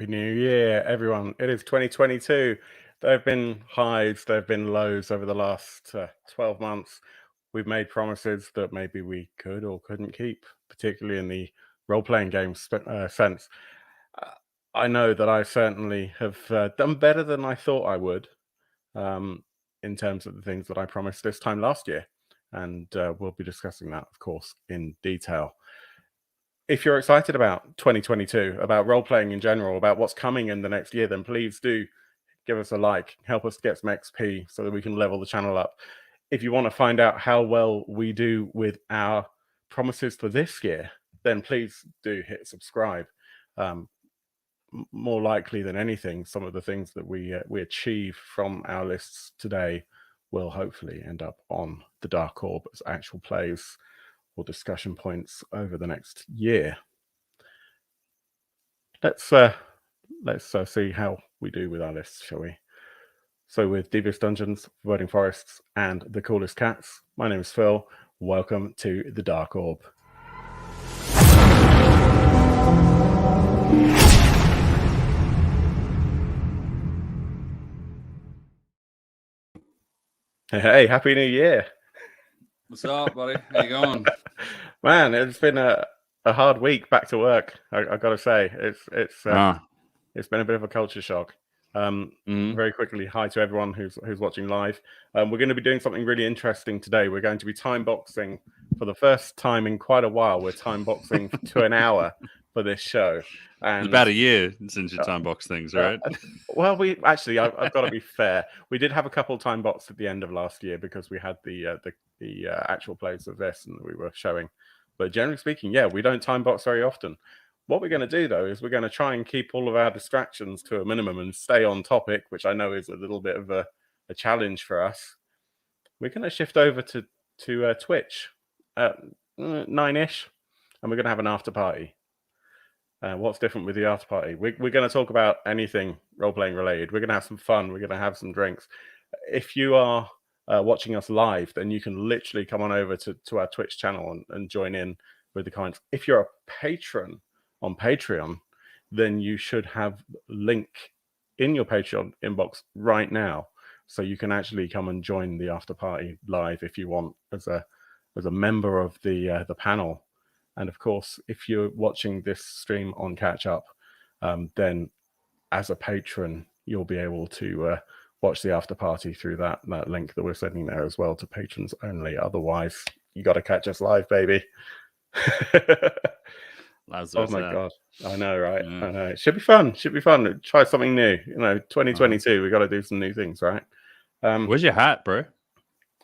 Happy New Year, everyone. It is 2022. There have been highs, there have been lows over the last 12 months. We've made promises that maybe we could or couldn't keep, particularly in the role-playing game sense. Uh, I know that I certainly have done better than I thought I would um, in terms of the things that I promised this time last year. And we'll be discussing that, of course, in detail. If you're excited about 2022, about role playing in general, about what's coming in the next year, then please do give us a like, help us get some XP so that we can level the channel up. If you want to find out how well we do with our promises for this year, then please do hit subscribe. More likely than anything, some of the things that we achieve from our lists today will hopefully end up on the Dark Orb as actual plays or discussion points over the next year. Let's see how we do with our lists, shall we? So with Devious Dungeons, Foreboding Forests, and The Coolest Cats, my name is Phil. Welcome to the Dark Orb. Hey, Happy New Year. What's up, buddy? How you going? Man, it's been a hard week back to work. I gotta say, it's been a bit of a culture shock. Very quickly, hi to everyone who's watching live. We're going to be doing something really interesting today. We're going to be time boxing for the first time in quite a while. We're time boxing to an hour for this show. And it's about a year since you time box things, right? Well, I've got to be fair. We did have a couple of time boxes at the end of last year because we had the actual plays of this and we were showing. But generally speaking, yeah, we don't time box very often. What we're going to do, though, is we're going to try and keep all of our distractions to a minimum and stay on topic, which I know is a little bit of a challenge for us. We're going to shift over to Twitch at 9-ish, and we're going to have an after party. What's different with the after party? We're going to talk about anything role-playing related. We're going to have some fun. We're going to have some drinks. If you are watching us live, then you can literally come on over to our Twitch channel and join in with the comments. If you're a patron on Patreon, then you should have a link in your Patreon inbox right now, so you can actually come and join the after party live if you want as a member of the panel. And of course, if you're watching this stream on catch up, then as a patron, you'll be able to watch the after party through that link that we're sending there as well to patrons only. Otherwise, you got to catch us live, baby. Oh my god, I know, right? Yeah. I know. It should be fun. Try something new. 2022. We got to do some new things, right? Where's your hat, bro?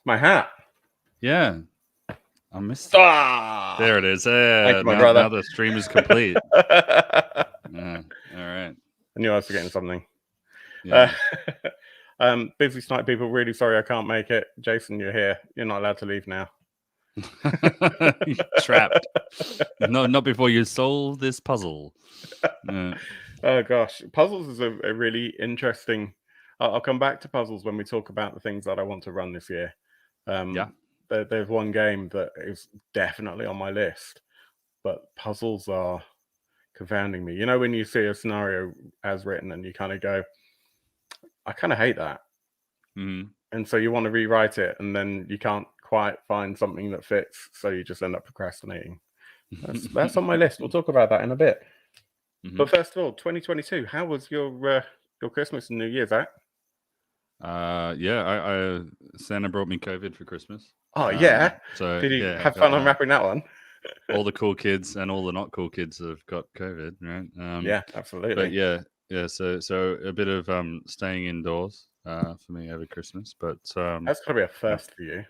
My hat. Yeah, I missed it. There it is. Thank you, my brother. Now the stream is complete. Yeah. All right. I knew I was forgetting something. Yeah. Busy Snipe people, really sorry I can't make it. Jason, you're here. You're not allowed to leave now. Trapped. No, not before you solve this puzzle. Oh gosh, puzzles is a really interesting. I'll come back to puzzles when we talk about the things that I want to run this year. Yeah, there's one game that is definitely on my list, but puzzles are confounding me. You know, when you see a scenario as written and you kind of go, I kind of hate that. Mm-hmm. And so you want to rewrite it, and then you can't quite find something that fits, so you just end up procrastinating. That's on my list. We'll talk about that in a bit. Mm-hmm. But first of all, 2022. How was your Christmas and New Year's, Zach? Yeah, Santa brought me COVID for Christmas. Oh yeah. So did you have fun unwrapping that one? All the cool kids and all the not cool kids have got COVID, right? Yeah, absolutely. But yeah. So a bit of staying indoors for me over Christmas, but that's gotta be a first for you.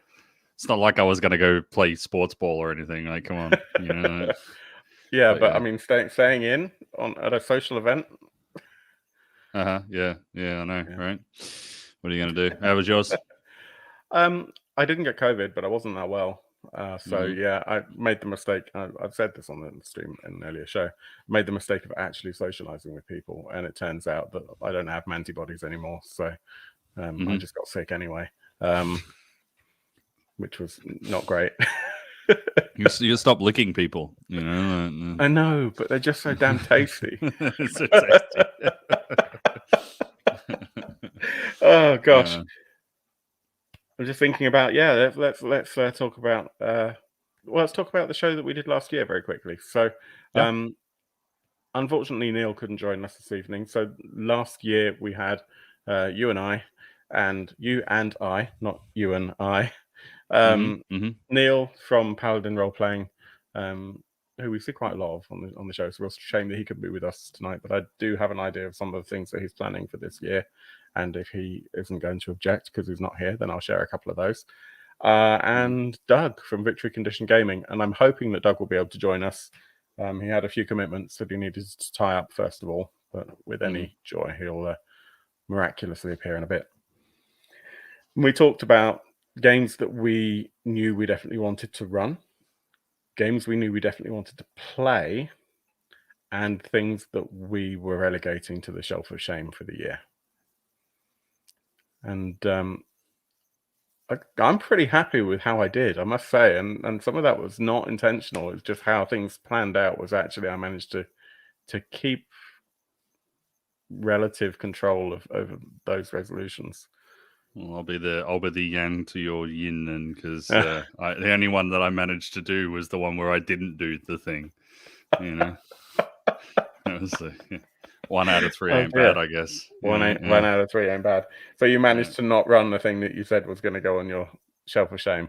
It's not like I was gonna go play sports ball or anything. Like, come on, Yeah, but I mean, staying in at a social event. Yeah, I know, right? What are you gonna do? How was yours? I didn't get COVID, but I wasn't that well. Yeah, I made the mistake. I've said this on the stream in an earlier show. Made the mistake of actually socializing with people, and it turns out that I don't have antibodies anymore. So I just got sick anyway, which was not great. You stop licking people, you know. I know, but they're just so damn tasty. So tasty. Oh gosh, I'm just thinking about let's talk about let's talk about the show that we did last year very quickly. So, Yeah. unfortunately, Neil couldn't join us this evening. So last year we had you and I, not you and I. Neil from Paladin Roleplaying, who we see quite a lot of on the show. So it's a shame that he couldn't be with us tonight. But I do have an idea of some of the things that he's planning for this year, and if he isn't going to object because he's not here, then I'll share a couple of those. And Doug from Victory Condition Gaming, and I'm hoping that Doug will be able to join us. He had a few commitments that he needed to tie up first of all, but with any joy, he'll miraculously appear in a bit. We talked about games that we knew we definitely wanted to run, games we knew we definitely wanted to play, and things that we were relegating to the shelf of shame for the year. And I'm pretty happy with how I did, I must say, and some of that was not intentional. It's just how things planned out. Was actually I managed to keep relative control over those resolutions. Well, I'll be the yang to your yin, and because the only one that I managed to do was the one where I didn't do the thing. You know, it was 1 out of 3 ain't bad, I guess. One out of 3 ain't bad. So you managed to not run the thing that you said was going to go on your shelf of shame.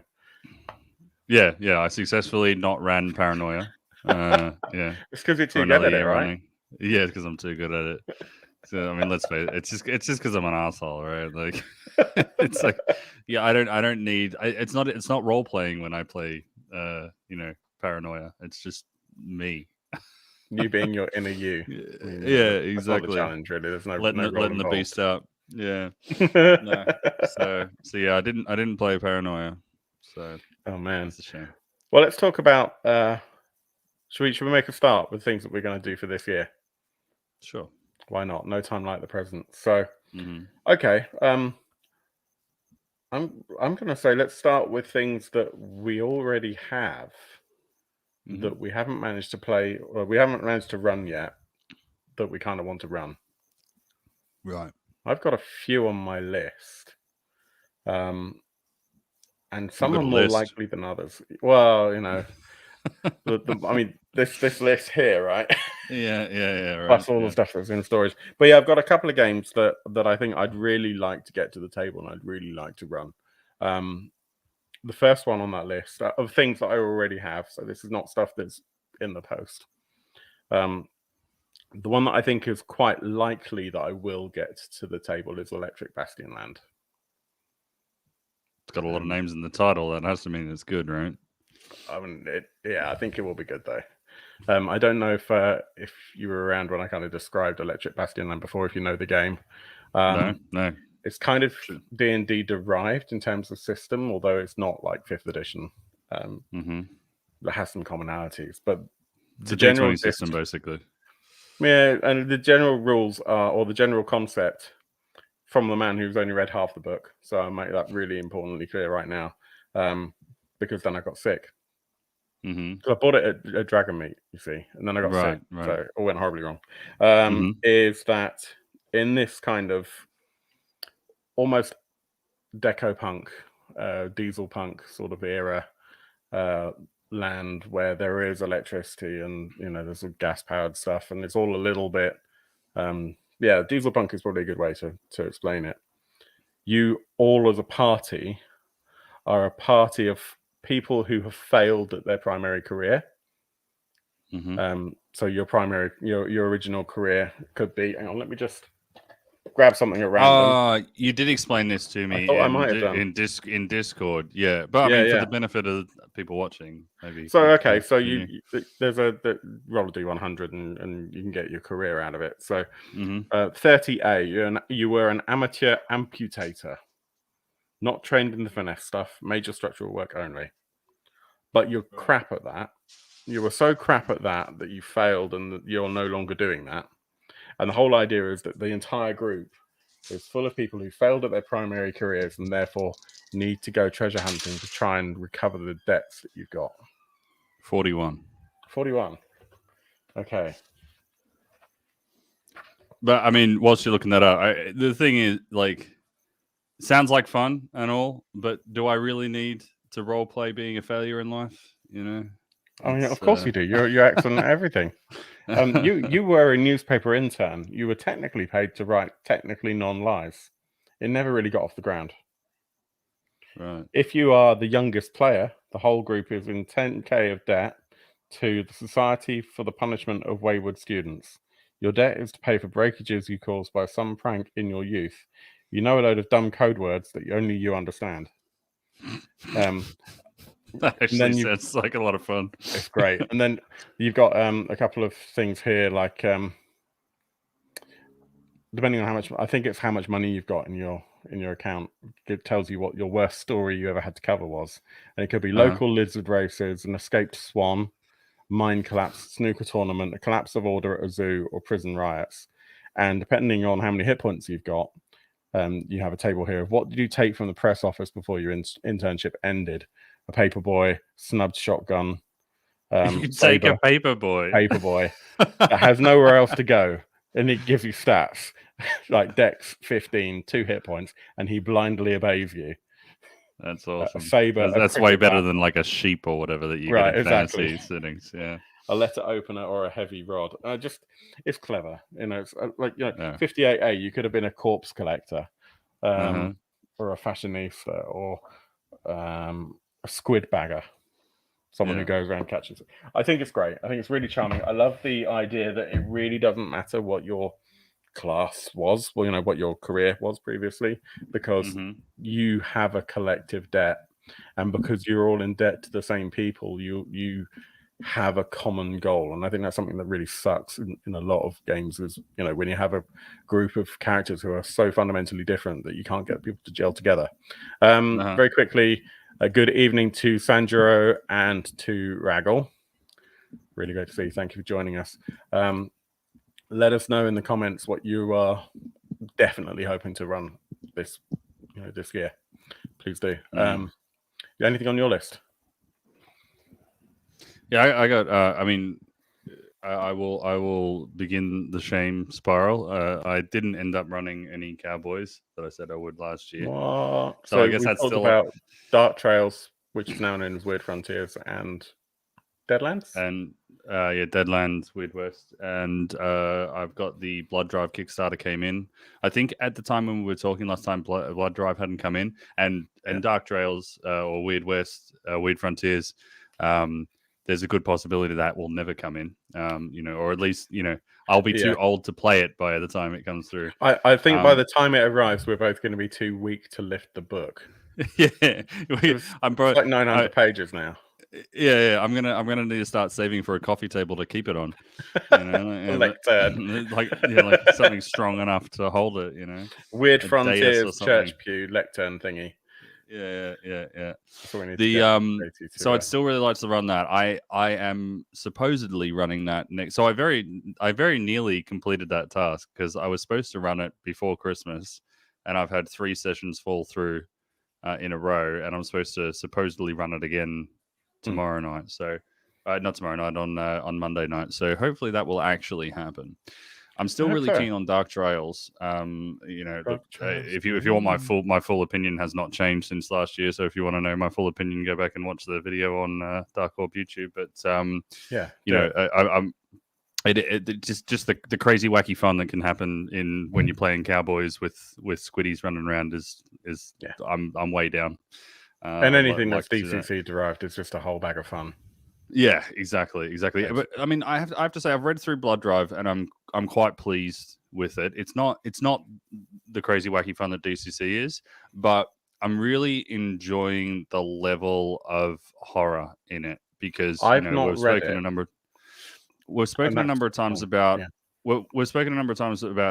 Yeah. I successfully not ran Paranoia. Yeah, it's because you're too good at it, right? Running. Yeah, it's because I'm too good at it. So I mean, let's face it. It's just because I'm an asshole, right? Like, it's like, yeah, I don't need. It's not role playing when I play, Paranoia. It's just me. You being your inner you. Yeah, exactly. That's not the challenge, really. There's no letting involved. the beast out. Yeah. No. So yeah, I didn't play Paranoia. So oh man, it's a shame. Well, let's talk about. Should we make a start with things that we're going to do for this year? Sure. Why not? No time like the present. So, okay. I'm going to say let's start with things that we already have that we haven't managed to play, or we haven't managed to run yet, that we kind of want to run. Right. I've got a few on my list, and some are more likely than others. Well, you know, I mean, this list here, right? Yeah, right. Plus all the stuff that's in storage. But yeah, I've got a couple of games that I think I'd really like to get to the table and I'd really like to run. The first one on that list of things that I already have, so this is not stuff that's in the post. The one that I think is quite likely that I will get to the table is Electric Bastion Land. It's got a lot of names in the title. That has to mean it's good, right? I mean, I think it will be good though. I don't know if you were around when I kind of described Electric Bastion Land before, if you know the game. No. It's kind of D&D derived in terms of system, although it's not like 5th edition. It has some commonalities, but it's a general D20 system, basically. Yeah, and the general rules are, or the general concept, from the man who's only read half the book. So I'll make that really importantly clear right now, because then I got sick. So I bought it at Dragon Meat, you see, and then I got sick, so it all went horribly wrong. Is that in this kind of almost deco punk, diesel punk sort of era land where there is electricity and there's some gas powered stuff, and it's all a little bit diesel punk is probably a good way to explain it. You all as a party are a party of people who have failed at their primary career. So your original career could be, hang on, let me just grab something at random. You did explain this to me. I thought I might have done in Discord, yeah. But I mean, for the benefit of people watching, maybe. So okay, so there's a roll a d100 and you can get your career out of it. So 30A, you were an amateur amputator, not trained in the finesse stuff, major structural work only. But you're crap at that. You were so crap at that you failed, and that you're no longer doing that. And the whole idea is that the entire group is full of people who failed at their primary careers and therefore need to go treasure hunting to try and recover the debts that you've got? 41. 41. Okay. But I mean, whilst you're looking that up, the thing is, like, sounds like fun and all, but do I really need to role play being a failure in life? You know, I mean, of course you do. You're excellent at everything. You were a newspaper intern. You were technically paid to write technically non-lies. It never really got off the ground. Right. If you are the youngest player, the whole group is in 10k of debt to the Society for the Punishment of Wayward Students. Your debt is to pay for breakages you caused by some prank in your youth. You know a load of dumb code words that only you understand. That actually sounds like a lot of fun. It's great. And then you've got a couple of things here, like depending on how much, I think it's how much money you've got in your account. It tells you what your worst story you ever had to cover was, and it could be local lizard races, an escaped swan, mine collapse, snooker tournament, a collapse of order at a zoo, or prison riots. And depending on how many hit points you've got, you have a table here of what did you take from the press office before your internship ended. A paperboy, snubbed shotgun. You take a paperboy that has nowhere else to go, and it gives you stats like Dex 15, 2 hit points, and he blindly obeys you. That's awesome. A saber. That's way better than like a sheep or whatever that you get in fantasy settings. Yeah. A letter opener or a heavy rod. It's clever. You know, it's like 58A. You could have been a corpse collector, or a fashionista, or a squid bagger. Someone who goes around catches it. I think it's great. I think it's really charming. I love the idea that it really doesn't matter what your class was, well, you know, what your career was previously, because you have a collective debt, and because you're all in debt to the same people, you have a common goal. And I think that's something that really sucks in a lot of games, is, you know, when you have a group of characters who are so fundamentally different that you can't get people to gel together. Very quickly, a good evening to Sanjuro and to Raggle. Really great to see you. Thank you for joining us. Let us know in the comments what you are definitely hoping to run this year. Please do. Anything on your list? Yeah, I got. I mean, I will begin the shame spiral. I didn't end up running any Cowboys that I said I would last year. What? So I guess that's still about Dark Trails, which is now known as Weird Frontiers, and Deadlands. And Deadlands, Weird West, and I've got the Blood Drive Kickstarter came in. I think at the time when we were talking last time, Blood Drive hadn't come in, and Dark Trails or Weird West, Weird Frontiers. There's a good possibility that will never come in, or at least, I'll be too old to play it by the time it comes through. I think by the time it arrives, we're both going to be too weak to lift the book. I'm like 900 pages now. Yeah, I'm gonna need to start saving for a coffee table to keep it on. Lectern, like something strong enough to hold it. Weird Frontiers church pew lectern thingy. Yeah. So I'd still really like to run that. I am supposedly running that next. So I very nearly completed that task, because I was supposed to run it before Christmas, and I've had 3 sessions fall through in a row, and I'm supposed to supposedly run it again tomorrow night. So not tomorrow night, on Monday night. So hopefully that will actually happen. I'm still really keen on Dark Trails. If you want my full opinion has not changed since last year. So if you want to know my full opinion, go back and watch the video on Dark Orb YouTube. But just the crazy wacky fun that can happen when you're playing Cowboys with squiddies running around is I'm way down. And anything that's DCC derived is just a whole bag of fun. Yeah, exactly. Yes. But I mean, I have to say, I've read through Blood Drive, and I'm quite pleased with it. It's not the crazy wacky fun that DCC is, but I'm really enjoying the level of horror in it, because we've spoken a number of times about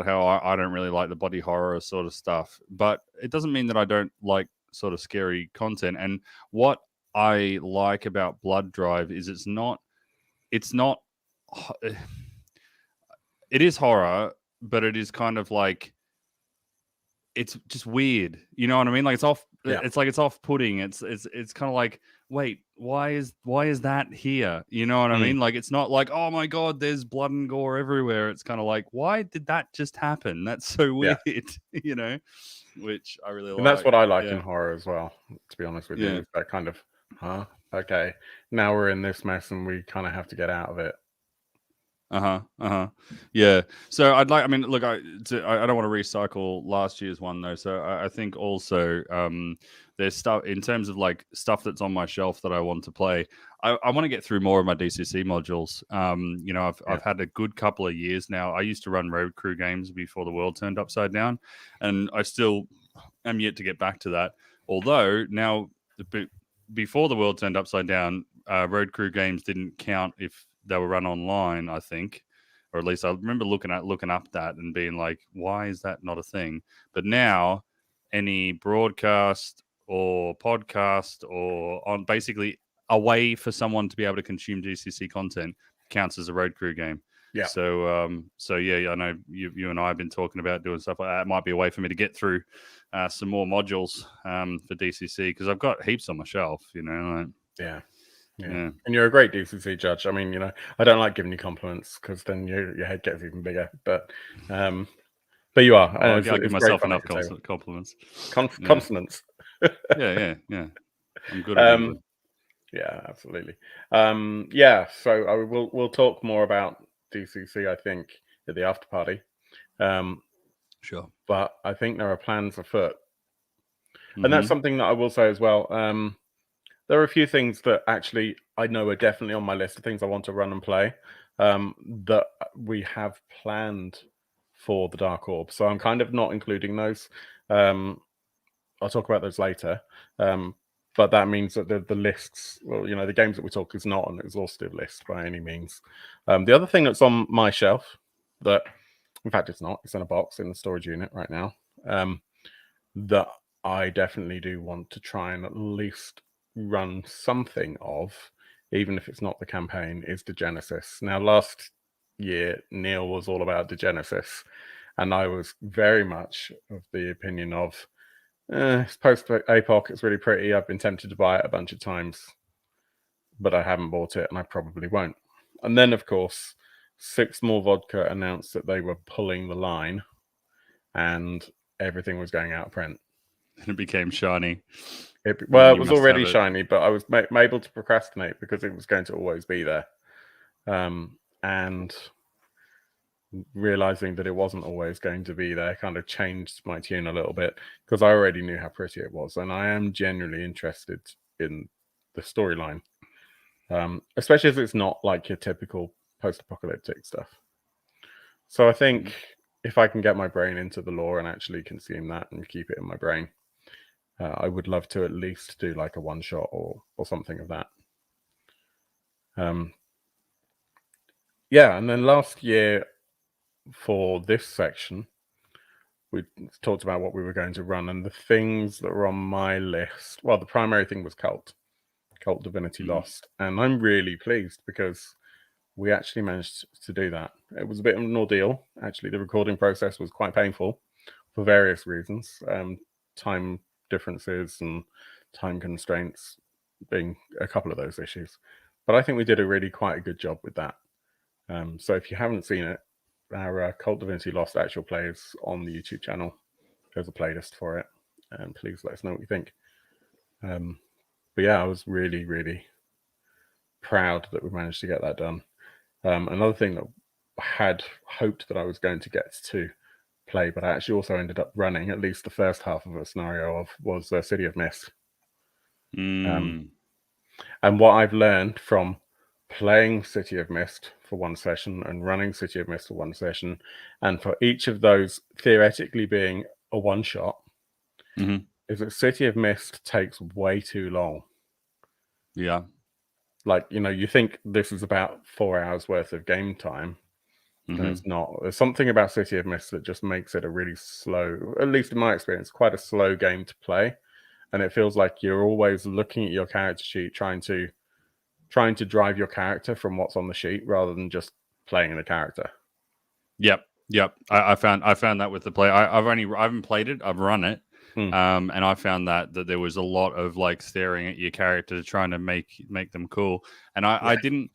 how I don't really like the body horror sort of stuff, but it doesn't mean that I don't like sort of scary content. And what I like about Blood Drive is it is horror, but it is kind of like, it's just weird. You know what I mean? Like, it's like it's off-putting. It's kind of like, wait, why is that here? You know what I mean? Like, it's not like, oh my god, there's blood and gore everywhere. It's kind of like, why did that just happen? That's so weird, you know. Which I really like. And that's what I like in horror as well. To be honest with you, is that kind of, okay, now we're in this mess and we kind of have to get out of it. Yeah. So I'd like. I mean, look, I don't want to recycle last year's one though. So I think also there's stuff in terms of like stuff that's on my shelf that I want to play. I want to get through more of my DCC modules. You know, I've had a good couple of years now. I used to run road crew games before the world turned upside down, and I still am yet to get back to that. Although now, before the world turned upside down, road crew games didn't count if they were run online, I think, or at least I remember looking up that and being like, why is that not a thing? But now, any broadcast or podcast or on basically a way for someone to be able to consume DCC content counts as a road crew game. Yeah. So yeah, I know you and I have been talking about doing stuff like that. It might be a way for me to get through some more modules for DCC, because I've got heaps on my shelf. You know, like, yeah. And you're a great DCC judge. I mean, you know, I don't like giving you compliments because then your head gets even bigger. But you are. I'll give myself enough compliments. Consonants. Yeah. I'm good at English. Yeah, absolutely. So we'll talk more about DCC, I think, at the after party. Sure. But I think there are plans afoot, and that's something that I will say as well. There are a few things that actually I know are definitely on my list of things I want to run and play that we have planned for the Dark Orb. So I'm kind of not including those. I'll talk about those later. But that means that the lists, well, you know, the games that we talk is not an exhaustive list by any means. The other thing that's on my shelf that, in fact, it's not. It's in a box in the storage unit right now. That I definitely do want to try and at least run something of, even if it's not the campaign, is Degenesis. Now, last year, Neil was all about Degenesis, and I was very much of the opinion of, it's post-APOC, it's really pretty, I've been tempted to buy it a bunch of times, but I haven't bought it, and I probably won't. And then, of course, Six More Vodka announced that they were pulling the line, and everything was going out of print. And it became shiny. It was already shiny, but I was able to procrastinate because it was going to always be there. And realizing that it wasn't always going to be there kind of changed my tune a little bit, because I already knew how pretty it was. And I am genuinely interested in the storyline, especially as it's not like your typical post-apocalyptic stuff. So I think if I can get my brain into the lore and actually consume that and keep it in my brain, I would love to at least do like a one shot or something of that. And then last year for this section, we talked about what we were going to run, and the things that were on my list. Well, the primary thing was Cult Divinity Lost, and I'm really pleased because we actually managed to do that. It was a bit of an ordeal. Actually, the recording process was quite painful for various reasons. Time differences and time constraints being a couple of those issues. But I think we did quite a good job with that. So if you haven't seen it, our Cult Divinity Lost actual play is on the YouTube channel. There's a playlist for it. And please let us know what you think. But yeah, I was really, really proud that we managed to get that done. Another thing that I had hoped that I was going to get to play, but I actually also ended up running at least the first half of a scenario of, was City of Mist. And what I've learned from playing City of Mist for one session and running City of Mist for one session, and for each of those theoretically being a one shot, is that City of Mist takes way too long. Yeah. Like, you know, you think this is about 4 hours worth of game time. And it's not. There's something about City of Mist that just makes it a really slow, at least in my experience, quite a slow game to play. And it feels like you're always looking at your character sheet, trying to drive your character from what's on the sheet rather than just playing the character. Yep. I found that with the play. I haven't played it. I've run it. And I found that there was a lot of like staring at your character trying to make them cool, and I didn't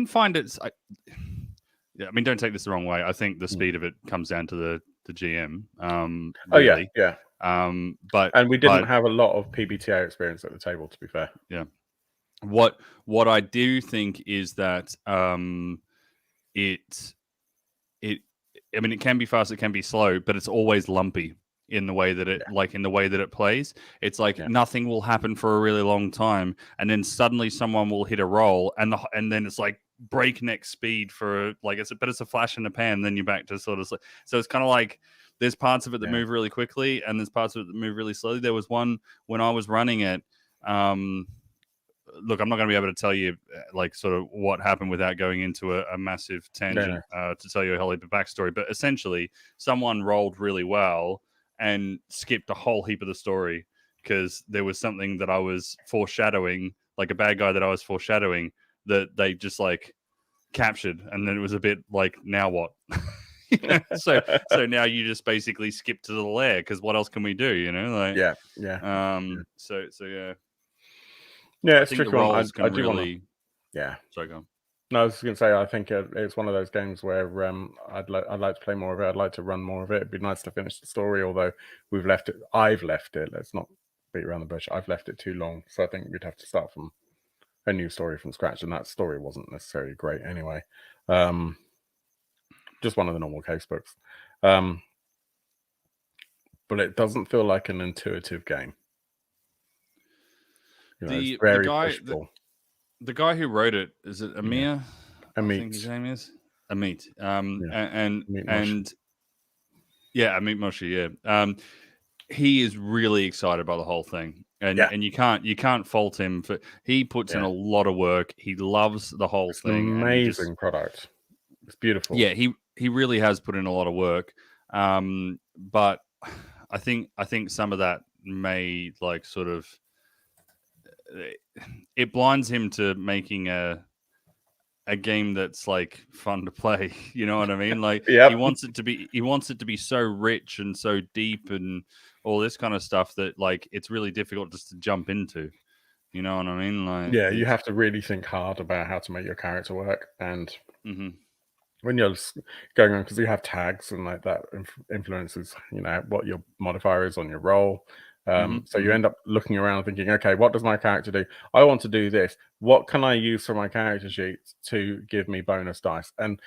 find it. I mean, don't take this the wrong way. I think the speed of it comes down to the GM. Really. Yeah. But we didn't have a lot of PBTA experience at the table, to be fair. Yeah. What I do think is that it I mean, it can be fast, it can be slow, but it's always lumpy in the way that it plays. It's like nothing will happen for a really long time, and then suddenly someone will hit a roll, and then it's like breakneck speed for like it's a flash in the pan. Then you're back to sort of so it's kind of like there's parts of it that move really quickly, and there's parts of it that move really slowly. There was one when I was running it. Look, I'm not going to be able to tell you like sort of what happened without going into a massive tangent to tell you a whole heap of backstory. But essentially, someone rolled really well and skipped a whole heap of the story because there was something that I was foreshadowing, like a bad guy that I was foreshadowing that they just like captured, and then it was a bit like, now what? So now you just basically skip to the lair because what else can we do? You know, like So yeah. Yeah, it's tricky. I do want to. Yeah. Sorry, go on. No, I was going to say, I think it's one of those games where I'd like to play more of it. I'd like to run more of it. It'd be nice to finish the story, although I've left it. Let's not beat around the bush. I've left it too long, so I think we'd have to start from a new story from scratch, and that story wasn't necessarily great anyway. Just one of the normal case books, but it doesn't feel like an intuitive game. You know, it's very pushable. The guy who wrote it, is it Amir? Amit. I think his name is Amit. Amit Moshe. Yeah. He is really excited by the whole thing, and you can't fault him for. He puts in a lot of work. He loves the whole thing. An amazing product. It's beautiful. Yeah, he really has put in a lot of work. But I think some of that may like sort of. It blinds him to making a game that's like fun to play. You know what I mean? Like he wants it to be so rich and so deep and all this kind of stuff that like it's really difficult just to jump into. You know what I mean? Like you have to really think hard about how to make your character work, and when you're going on, because you have tags and like that influences, you know, what your modifier is on your roll. So you end up looking around thinking, okay, what does my character do? I want to do this. What can I use for my character sheet to give me bonus dice? And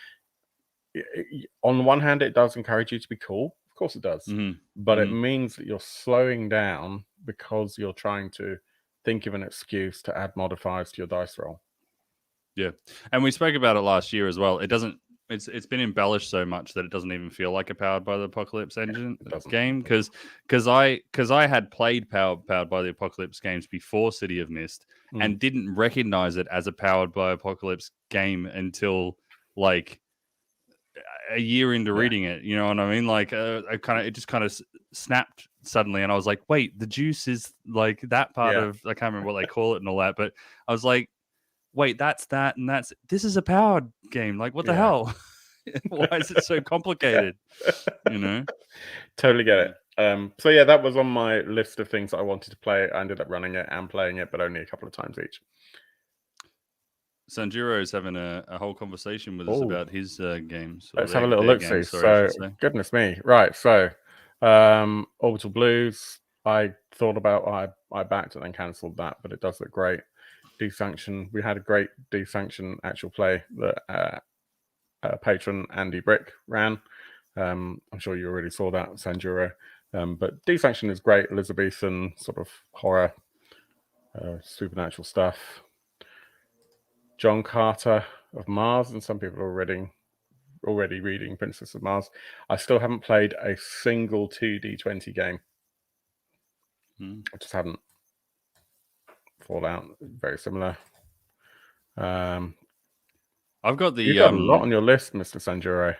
on one hand, it does encourage you to be cool. Of course it does. But it means that you're slowing down because you're trying to think of an excuse to add modifiers to your dice roll. Yeah. And we spoke about it last year as well. It's been embellished so much that it doesn't even feel like a Powered by the Apocalypse engine game because I had played Powered by the Apocalypse games before City of Mist and didn't recognize it as a Powered by Apocalypse game until like a year into reading it. You know what I mean? Like it just kind of snapped suddenly, and I was like, wait, the juice is like that part of, I can't remember what they call it and all that, but I was like, wait, that's that, and this is a powered game. Like, what the hell? Why is it so complicated? You know? Totally get it. So yeah, that was on my list of things that I wanted to play. I ended up running it and playing it, but only a couple of times each. Sanjuro is having a whole conversation with us about his games. Let's have a little look-see. So, goodness me. Right, so Orbital Blues, I thought about, I backed and then cancelled that, but it does look great. Desanction, we had a great Desanction actual play that patron Andy Brick ran. I'm sure you already saw that, Sanjuro. But Desanction is great, Elizabethan sort of horror, supernatural stuff. John Carter of Mars, and some people are already reading Princess of Mars. I still haven't played a single 2D20 game. I just haven't. Fallout, very similar. I've got you've got a lot on your list, Mr. Sanjuro.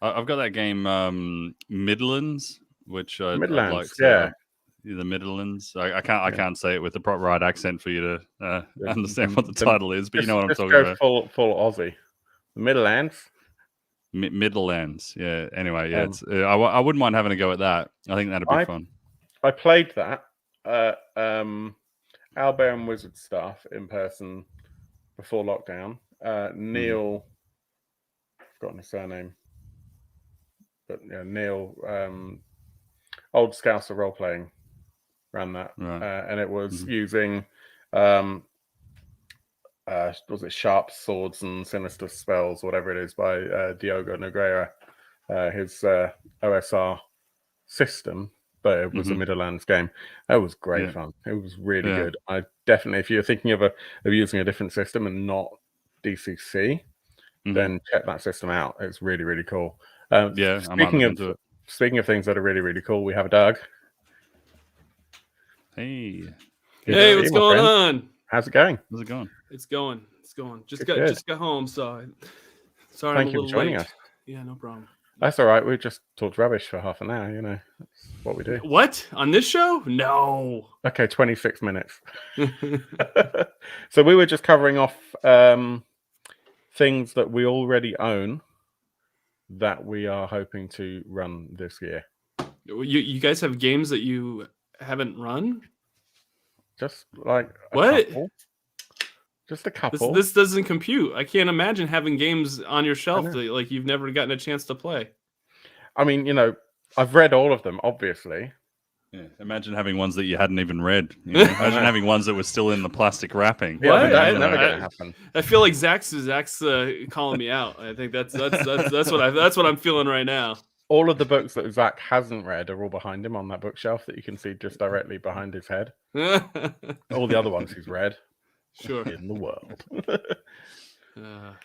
I've got that game Midlands, which I'd like to, the Midlands. I can't say it with the proper right accent for you to understand what the title is, but you know what I'm talking about. Full Aussie. The Midlands. Middlelands. Yeah. Anyway, yeah. It's I wouldn't mind having a go at that. I think that'd be fun. I played that Owlbear and Wizard stuff in person before lockdown. Neil, I've forgotten his surname, but yeah, Neil, old Scouser Roleplaying ran that, and it was using was it Sharp Swords and Sinister Spells, whatever it is, by Diogo Nogueira, his OSR system, but it was a Middlelands game. It was great fun. It was really good. I definitely, if you're thinking of using a different system and not DCC, then check that system out. It's really, really cool. Speaking of things that are really, really cool, we have Doug. Hey, what's going on? How's it going? How's it going? It's going. Just got home, so sorry. Thank you for joining us. Yeah, no problem. That's all right. We just talked rubbish for half an hour. You know, that's what we do. What, on this show? No. Okay, 26 minutes. So we were just covering off things that we already own that we are hoping to run this year. You guys have games that you haven't run? Just like what? Just a couple. This doesn't compute. I can't imagine having games on your shelf that like you've never gotten a chance to play. I mean, you know, I've read all of them, obviously. Yeah. Imagine having ones that you hadn't even read. You know? Imagine having ones that were still in the plastic wrapping. Yeah, that's never going to happen. I feel like Zach's calling me out. I think that's what I'm feeling right now. All of the books that Zach hasn't read are all behind him on that bookshelf that you can see just directly behind his head. All the other ones he's read. Sure. In the world. Now,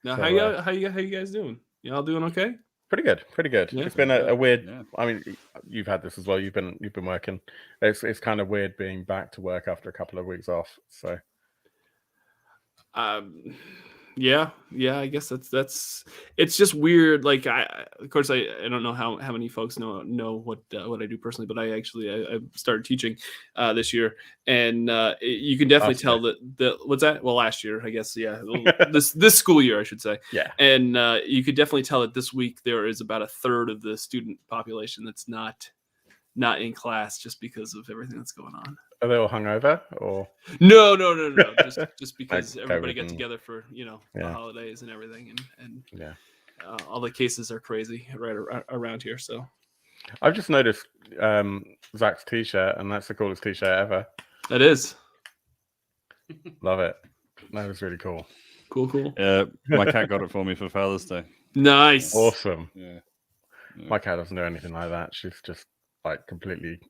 so, how you guys doing? Y'all doing okay? Pretty good. Yeah. It's been a weird. Yeah. I mean, you've had this as well. You've been working. It's kind of weird being back to work after a couple of weeks off. So. Yeah. I guess that's. It's just weird. Like of course, I don't know how many folks know what I do personally, but I started teaching this year, and you can definitely tell that what's that? Well, last year, I guess. Yeah, this school year, I should say. Yeah, and you could definitely tell that this week there is about a third of the student population that's not in class just because of everything that's going on. Are they all hungover or? No. Just because everybody got together for the holidays and everything, and all the cases are crazy right around here. So I've just noticed Zach's t-shirt, and that's the coolest t-shirt ever. That is. Love it. That was really cool. Cool. My cat got it for me for Father's Day. Nice. Awesome. Yeah. My cat doesn't do anything like that. She's just like completely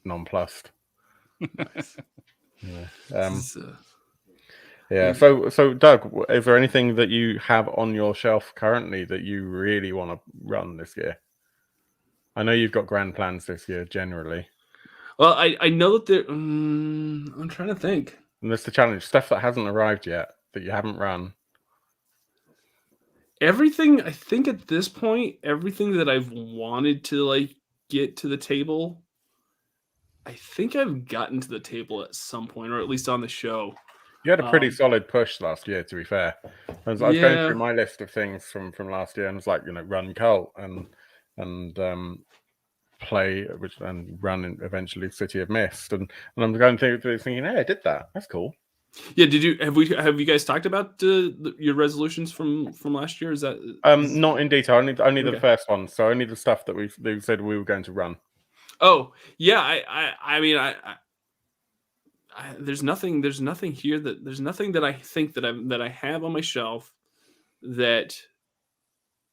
nonplussed. Nice. So Doug, is there anything that you have on your shelf currently that you really want to run this year? I know you've got grand plans this year generally. Well, I know that there. I'm trying to think. And there's the challenge, stuff that hasn't arrived yet that you haven't run. Everything, I think at this point, everything that I've wanted to like get to the table, I think I've gotten to the table at some point, or at least on the show. You had a pretty solid push last year, to be fair. I was going through my list of things from last year, and it's like, run Cult and play and run eventually City of Mist, and I'm going through thinking, hey, I did that. That's cool. Yeah, have you guys talked about your resolutions from last year? Is that not in detail? Only the first one. So only the stuff that we said we were going to run. Oh yeah, I mean there's nothing here there's nothing that I think that I have on my shelf that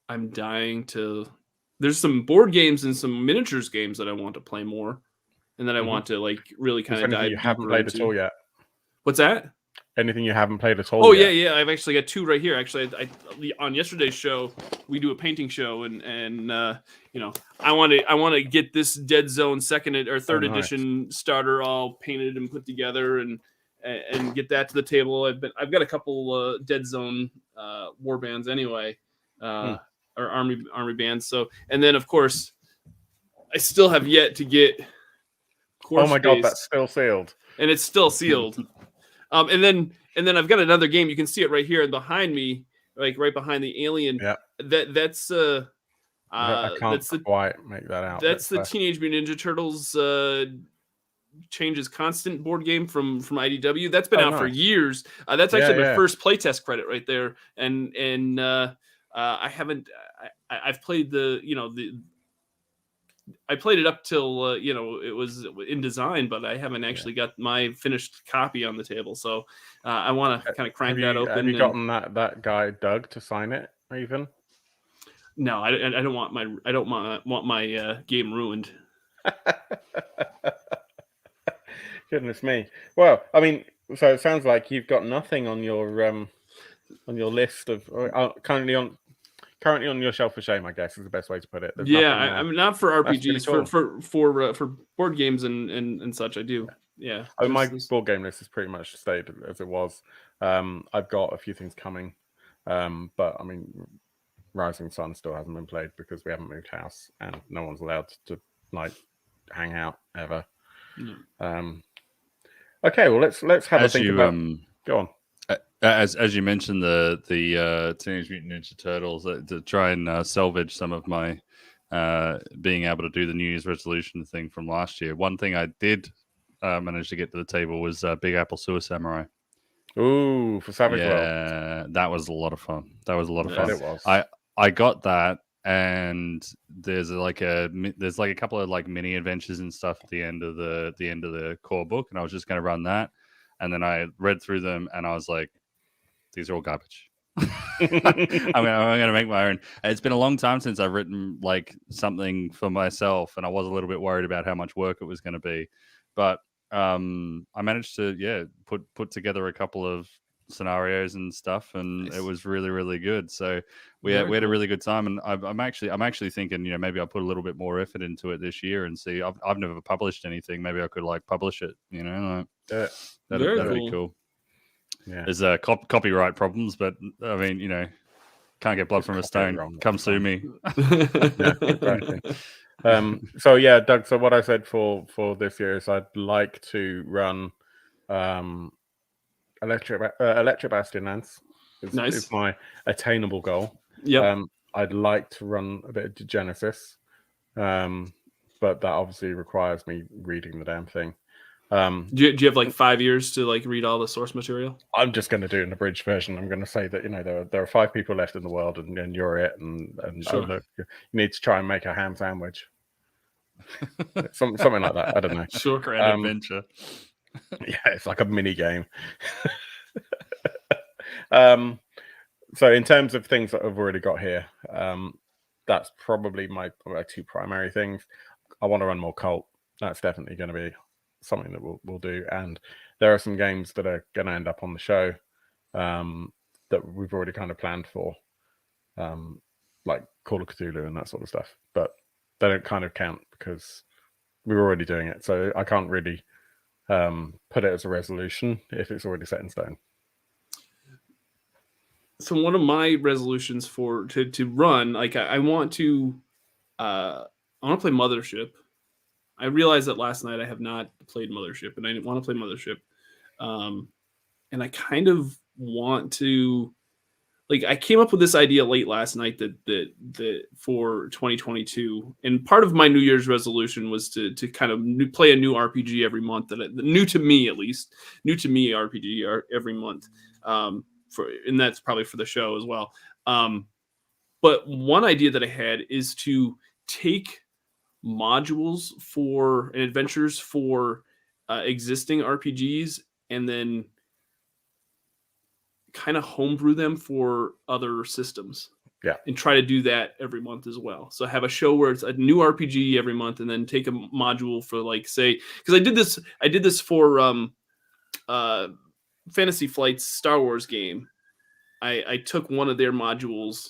I'm dying to. There's some board games and some miniatures games that I want to play more, and that I want to like really kind of dive. You haven't played at all yet. What's that? Anything you haven't played at all? Oh yeah. I've actually got two right here. Actually, on yesterday's show, we do a painting show, and I want to get this Dead Zone second or third edition starter all painted and put together, and get that to the table. I've got a couple Dead Zone war bands anyway, or army bands. So, and then of course, I still have yet to get. Oh my god, that's still sealed, and it's still sealed. And then I've got another game. You can see it right here behind me. like right behind the alien. Yeah. That's I can't that's the quite make that out. that's the Teenage Mutant Ninja Turtles changes constant board game from IDW. That's been out for nice. years. That's actually my Yeah. first playtest credit right there. And I haven't. I've played I played it up till it was in design, but I haven't actually got my finished copy on the table. So I want to kind of crank that open. Have you gotten that guy Doug to sign it even? No, I don't want my game ruined. Goodness me. Well, I mean, so it sounds like you've got nothing on your list of currently on your shelf for shame, I guess is the best way to put it. There's I'm not for RPGs, cool. for board games and such. I do. Yeah. My board game list has pretty much stayed as it was. I've got a few things coming, but I mean, Rising Sun still hasn't been played because we haven't moved house and no one's allowed to like hang out ever. No. Okay, well let's have a think about. Go on. As you mentioned the Teenage Mutant Ninja Turtles, to try and salvage some of my being able to do the New Year's resolution thing from last year. One thing I did manage to get to the table was Big Apple Sewer Samurai. Ooh, for Savage World. Yeah, that was a lot of fun. That was a lot of fun. It was. I got that, and there's like a couple of like mini adventures and stuff at the end of the core book, and I was just going to run that, and then I read through them, and I was like, these are all garbage. I'm going to make my own. It's been a long time since I've written like something for myself, and I was a little bit worried about how much work it was going to be, but I managed to put together a couple of scenarios and stuff, and nice. It was really, really good. So we had a really good time, and I'm actually thinking, maybe I'll put a little bit more effort into it this year and see. I've never published anything. Maybe I could like publish it. That'd be cool. Yeah. There's copyright problems, but I mean, can't get blood from a stone. Come sue me. Yeah, exactly. So yeah, Doug. So what I said for this year is I'd like to run Electric Bastion Lance. Is my attainable goal. Yeah. I'd like to run a bit of Genesis, but that obviously requires me reading the damn thing. Do you have like 5 years to like read all the source material? I'm just going to do an abridged version. I'm going to say that there are 5 people left in the world, and you're it, and sure. You need to try and make a ham sandwich, something like that. I don't know. Sure, grand adventure. Yeah, it's like a mini game. So in terms of things that I've already got here, that's probably my 2 primary things. I want to run more cult. That's definitely going to be something that we'll do, and there are some games that are going to end up on the show that we've already kind of planned for, like Call of Cthulhu and that sort of stuff, but they don't kind of count because we're already doing it, so I can't really put it as a resolution if it's already set in stone. So one of my resolutions to run, like I want to play Mothership. I realized that last night I have not played Mothership, and I didn't want to play Mothership. And I kind of want to, like, I came up with this idea late last night that for 2022, and part of my New Year's resolution was to kind of play a new RPG every month, new to me RPG every month. And that's probably for the show as well. But one idea that I had is to take modules and adventures for existing RPGs and then kind of homebrew them for other systems. Yeah. And try to do that every month as well. So have a show where it's a new RPG every month and then take a module for, like, say, because I did this for Fantasy Flight's Star Wars game. I took one of their modules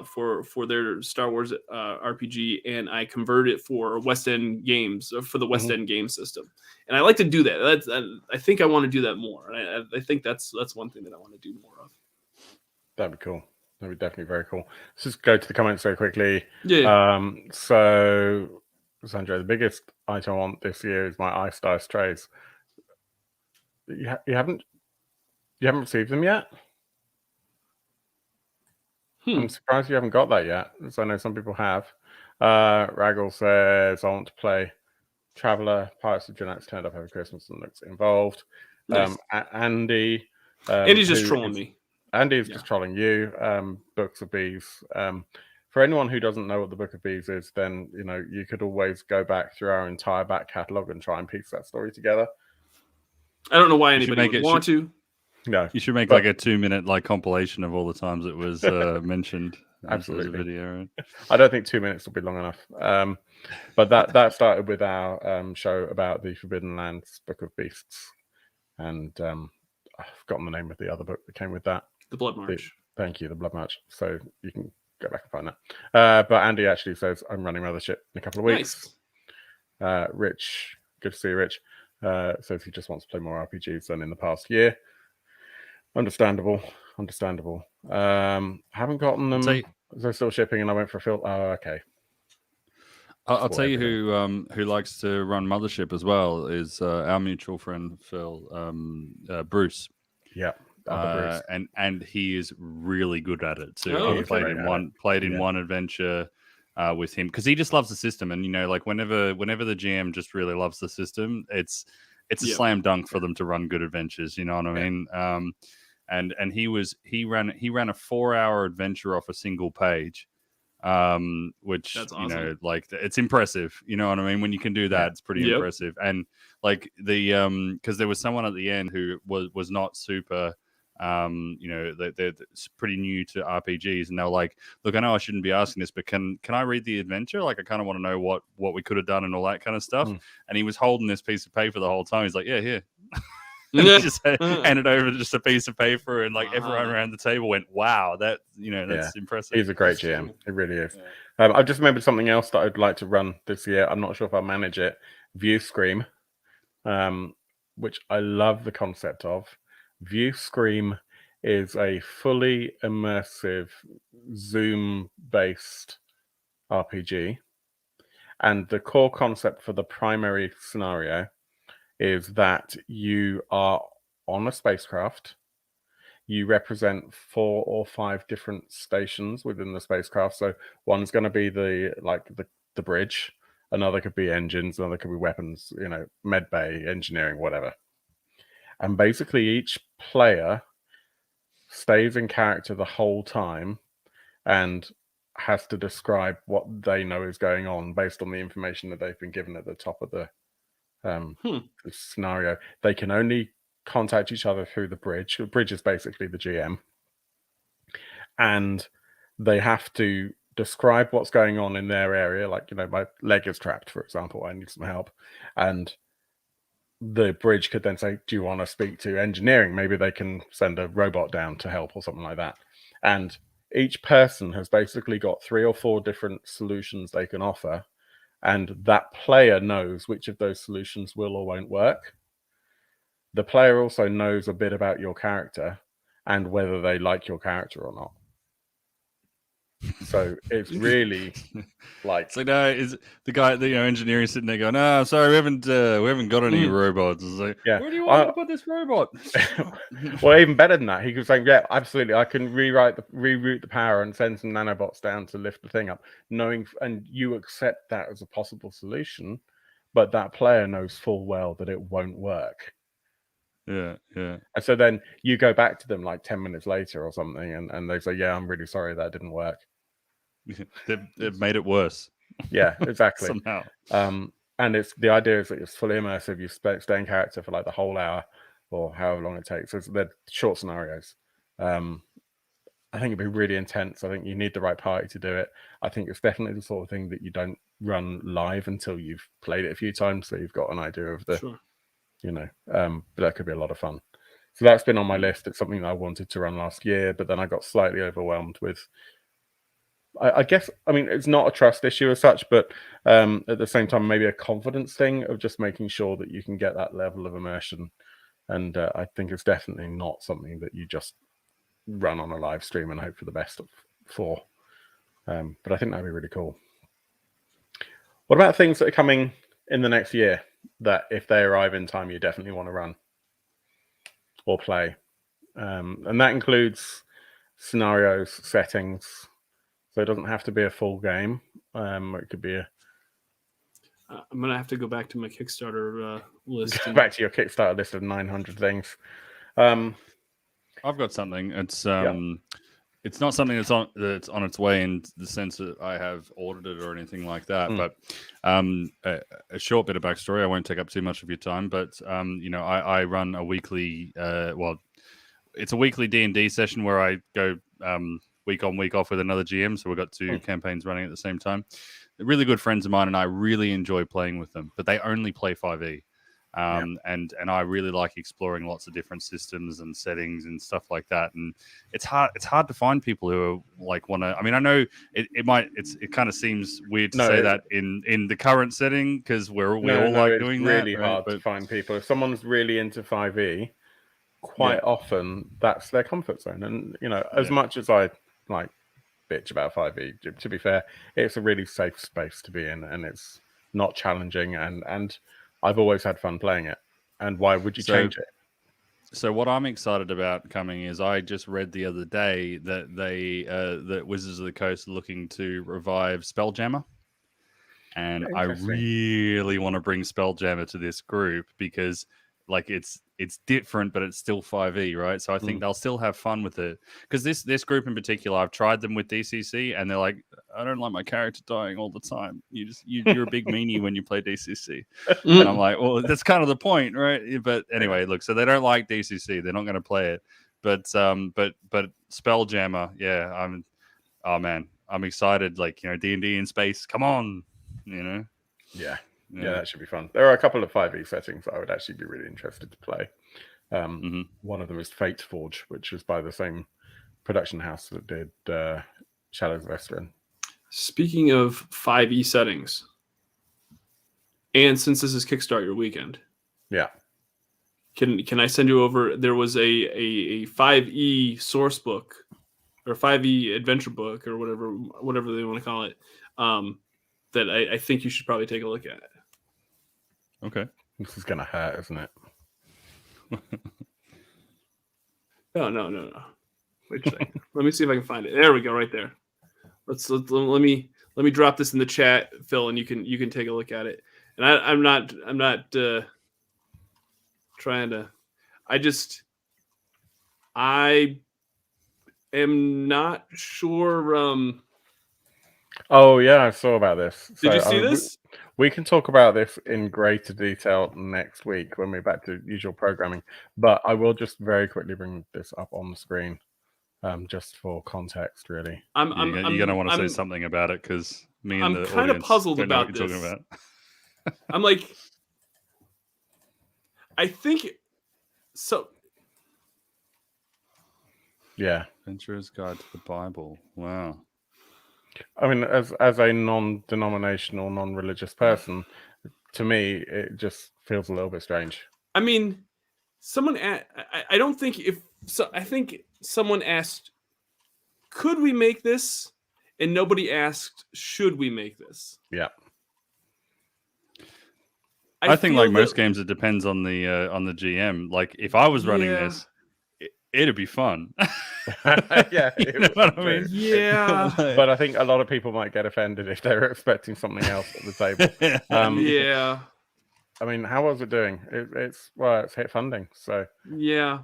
for their Star Wars RPG, and I converted it for West End Games, for the West End game system. And I like to do that. I think I want to do that more. And I think that's one thing that I want to do more of. That'd be cool. That'd be definitely very cool. Let's just go to the comments very quickly. Yeah. So, Sandra, the biggest item I want this year is my Ice Dice trays. You haven't received them yet? I'm surprised you haven't got that yet, because I know some people have. Raggle says, I want to play Traveller. Pirates of Genex turned up over Christmas and looks involved. Nice. Andy. Andy's just trolling me. Andy is just trolling you. Books of Bees. For anyone who doesn't know what the Book of Bees is, then you could always go back through our entire back catalogue and try and piece that story together. I don't know why anybody would want to. No, you should make like a 2-minute compilation of all the times it was mentioned. Absolutely. As a video, right? I don't think 2 minutes will be long enough. But that started with our show about the Forbidden Lands Book of Beasts, and I've forgotten the name of the other book that came with that. The Blood March. Thank you, the Blood March. So you can go back and find that. But Andy actually says, I'm running Mothership in a couple of weeks. Nice. Rich, good to see you, Rich. Says he just wants to play more RPGs than in the past year. Understandable. Haven't gotten them. They're still shipping, and I went for a fill. Oh, okay. I'll tell you who likes to run Mothership as well is our mutual friend Phil, Bruce. Yeah. Bruce. And he is really good at it too. Oh, I've played in one adventure with him because he just loves the system, and whenever the GM just really loves the system, it's a slam dunk for them to run good adventures. You know what I mean? And he ran a 4-hour adventure off a single page, which that's awesome. It's impressive. You know what I mean? When you can do that, it's pretty impressive. And because there was someone at the end who was not super. They're pretty new to RPGs, and they're like, look, I know I shouldn't be asking this, but can I read the adventure? Like, I kind of want to know what we could have done and all that kind of stuff. And he was holding this piece of paper the whole time. He's like, yeah, here. And he just handed over just a piece of paper, and everyone around the table went, wow, that's impressive. He's a great GM. He really is. I've just remembered something else that I'd like to run this year. I'm not sure if I'll manage it. View Scream, which I love the concept of. View Scream is a fully immersive Zoom-based RPG, and the core concept for the primary scenario is that you are on a spacecraft. You represent 4 or 5 different stations within the spacecraft. So one's going to be the bridge, another could be engines, another could be weapons, med bay, engineering, whatever. And basically each player stays in character the whole time and has to describe what they know is going on based on the information that they've been given at the top of the scenario. They can only contact each other through the bridge. The bridge is basically the GM. And they have to describe what's going on in their area. Like, my leg is trapped, for example. I need some help. And the bridge could then say, do you want to speak to engineering? Maybe they can send a robot down to help or something like that. And each person has basically got 3 or 4 different solutions they can offer. And that player knows which of those solutions will or won't work. The player also knows a bit about your character and whether they like your character or not. So it's really no, is the guy, engineering sitting there going, "No, sorry, we haven't got any robots." It's like, where do you want to put this robot? Well, even better than that, he could say, "Yeah, absolutely, I can reroute the power and send some nanobots down to lift the thing up," knowing, and you accept that as a possible solution, but that player knows full well that it won't work. Yeah. And so then you go back to them 10 minutes later or something, and they say, "Yeah, I'm really sorry that didn't work." They've made it worse. Yeah, exactly. Somehow. And the idea is that it's fully immersive. You stay in character for the whole hour or however long it takes. So they're short scenarios. I think it'd be really intense. I think you need the right party to do it. I think it's definitely the sort of thing that you don't run live until you've played it a few times, so you've got an idea of the but that could be a lot of fun. So that's been on my list. It's something that I wanted to run last year, but then I got slightly overwhelmed with, I guess, it's not a trust issue as such, but at the same time, maybe a confidence thing of just making sure that you can get that level of immersion. And I think it's definitely not something that you just run on a live stream and hope for the best for. But I think that'd be really cool. What about things that are coming in the next year that if they arrive in time, you definitely want to run or play? And that includes scenarios, settings. So it doesn't have to be a full game. It could be I'm gonna have to go back to my Kickstarter list. Go back to your Kickstarter list of 900 things. I've got something. Yeah. It's not something that's on its way in the sense that I have ordered it or anything like that. But a short bit of backstory. I won't take up too much of your time. But I run a weekly. It's a weekly D&D session where I go week on, week off with another GM. So we've got two campaigns running at the same time. They're really good friends of mine, and I really enjoy playing with them. But they only play 5e. And I really like exploring lots of different systems and settings and stuff like that. And it's hard to find people who are like want to. I mean, I know it kind of seems weird to say that in the current setting because we all like doing that. It's really hard to find people. If someone's really into 5e, quite often that's their comfort zone. And as much as I like bitch about 5e, to be fair, it's a really safe space to be in, and it's not challenging, and I've always had fun playing it. And why would you change it? So what I'm excited about coming is I just read the other day that that Wizards of the Coast are looking to revive Spelljammer. And I really want to bring Spelljammer to this group because like it's different, but it's still 5e, right? So I think they'll still have fun with it. Because this group in particular, I've tried them with DCC, and they're like, I don't like my character dying all the time. You're a big meanie when you play DCC, and I'm like, well, that's kind of the point, right? But anyway, look, so they don't like DCC, they're not going to play it, but Spelljammer, yeah, I'm excited. Like D&D in space, come on, Yeah, that should be fun. There are a couple of 5e settings I would actually be really interested to play. One of them is Fate Forge, which is by the same production house that did Shadows of Estrin. Speaking of 5e settings, and since this is Kickstart your weekend, can I send you over? There was a 5e source book or 5e adventure book or whatever they want to call it, that I think you should probably take a look at. Okay. This is gonna hurt, isn't it? No. Wait a second. Let me see if I can find it. There we go, right there. Let me drop this in the chat, Phil, and you can take a look at it. And I'm not trying to. I am not sure. Oh yeah, I saw about this. Did you see this? We can talk about this in greater detail next week when we're back to usual programming. But I will just very quickly bring this up on the screen, just for context, really. You're going to want to say something about it because I'm kind of puzzled about this. About. I'm like, I think so. Yeah. Adventurer's Guide to the Bible. Wow. I mean, as a non-denominational, non-religious person, to me, it just feels a little bit strange. I mean, I don't think I think someone asked, could we make this? And nobody asked, should we make this? Yeah. I think like most games, it depends on the GM. Like if I was running this, it'd be fun. Yeah, you know what I mean? Yeah. But I think a lot of people might get offended if they were expecting something else at the table. Yeah. I mean, how was it doing? It's hit funding, so yeah.